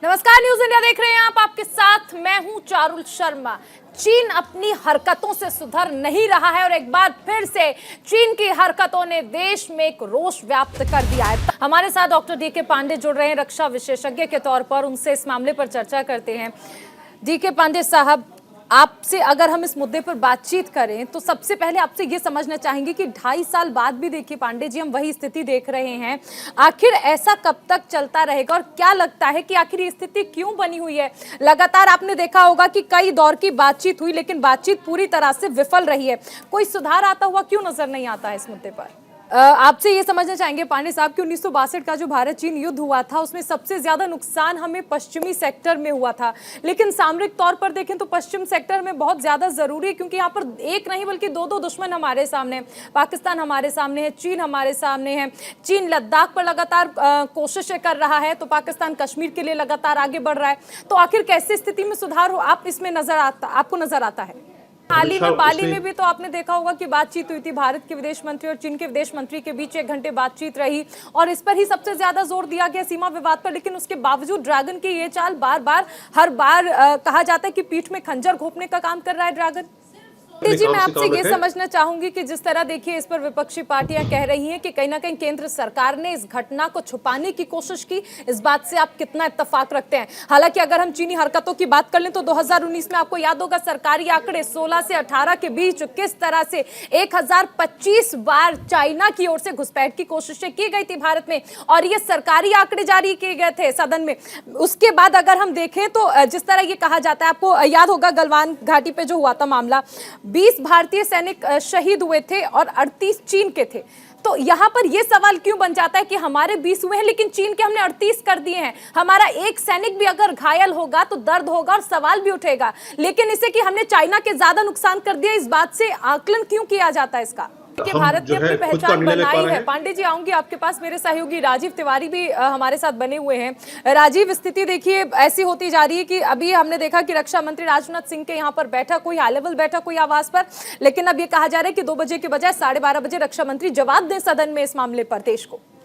नमस्कार, news India देख रहे हैं आप। आपके साथ मैं हूं चारुल शर्मा। चीन अपनी हरकतों से सुधर नहीं रहा है और एक बार फिर से चीन की हरकतों ने देश में एक रोष व्याप्त कर दिया है। हमारे साथ डॉक्टर डी के पांडे जुड़ रहे हैं रक्षा विशेषज्ञ के तौर पर। उनसे इस मामले पर चर्चा करते हैं। डी के पांडे साहब, आपसे अगर हम इस मुद्दे पर बातचीत करें तो सबसे पहले आपसे ये समझना चाहेंगे कि 2.5 साल बाद भी देखिए पांडे जी, हम वही स्थिति देख रहे हैं। आखिर ऐसा कब तक चलता रहेगा और क्या लगता है कि आखिर ये स्थिति क्यों बनी हुई है? लगातार आपने देखा होगा कि कई दौर की बातचीत हुई, लेकिन बातचीत पूरी तरह से विफल रही है। कोई सुधार आता हुआ क्यों नजर नहीं आता है इस मुद्दे पर? आपसे ये समझना चाहेंगे पांडे साहब कि 1962 का जो भारत चीन युद्ध हुआ था उसमें सबसे ज्यादा नुकसान हमें पश्चिमी सेक्टर में हुआ था, लेकिन सामरिक तौर पर देखें तो पश्चिम सेक्टर में बहुत ज्यादा जरूरी है, क्योंकि यहाँ पर एक नहीं बल्कि दो दुश्मन हमारे सामने हैं। पाकिस्तान हमारे सामने है, चीन हमारे सामने है। चीन लद्दाख पर लगातार कोशिशें कर रहा है तो पाकिस्तान कश्मीर के लिए लगातार आगे बढ़ रहा है। तो आखिर कैसे स्थिति में सुधार हो, आप इसमें आपको नजर आता है? हाल ही में बाली में भी तो आपने देखा होगा कि बातचीत हुई थी, भारत के विदेश मंत्री और चीन के विदेश मंत्री के बीच 1 घंटे बातचीत रही और इस पर ही सबसे ज्यादा जोर दिया गया सीमा विवाद पर। लेकिन उसके बावजूद ड्रैगन की ये चाल हर बार कहा जाता है कि पीठ में खंजर घोंपने का काम कर रहा है ड्रैगन। जी, मैं आपसे ये समझना चाहूंगी कि जिस तरह देखिए इस पर विपक्षी पार्टियां कह रही हैं कि कहीं ना कहीं केंद्र सरकार ने इस घटना को छुपाने की कोशिश की, इस बात से आप कितना इत्तेफाक रखते हैं? हालांकि अगर हम चीनी हरकतों की बात कर लें तो 2019 में आपको याद होगा सरकारी आंकड़े 16 से 18 के बीच किस तरह से 1025 बार चाइना की ओर से घुसपैठ की कोशिशें की गई थी भारत में, और ये सरकारी आंकड़े जारी किए गए थे सदन में। उसके बाद अगर हम देखें तो जिस तरह ये कहा जाता है, आपको याद होगा गलवान घाटी पे जो हुआ था मामला, 20 भारतीय सैनिक शहीद हुए थे और 38 चीन के थे। तो यहाँ पर यह सवाल क्यों बन जाता है कि हमारे 20 हुए हैं लेकिन चीन के हमने 38 कर दिए हैं? हमारा एक सैनिक भी अगर घायल होगा तो दर्द होगा और सवाल भी उठेगा, लेकिन इसे कि हमने चाइना के ज्यादा नुकसान कर दिया, इस बात से आकलन क्यों किया जाता है इसका? कि भारत ने अपनी पहचान बनाई है। पांडे जी, आऊंगी आपके पास। मेरे सहयोगी राजीव तिवारी भी हमारे साथ बने हुए हैं। राजीव, स्थिति देखिए ऐसी होती जा रही है कि अभी हमने देखा कि रक्षा मंत्री राजनाथ सिंह के यहाँ पर बैठक हुई, हाई लेवल बैठक हुई आवास पर, लेकिन अब ये कहा जा रहा है कि 2 बजे के बजाय 12:30 बजे रक्षा मंत्री जवाब दें सदन में इस मामले पर देश को।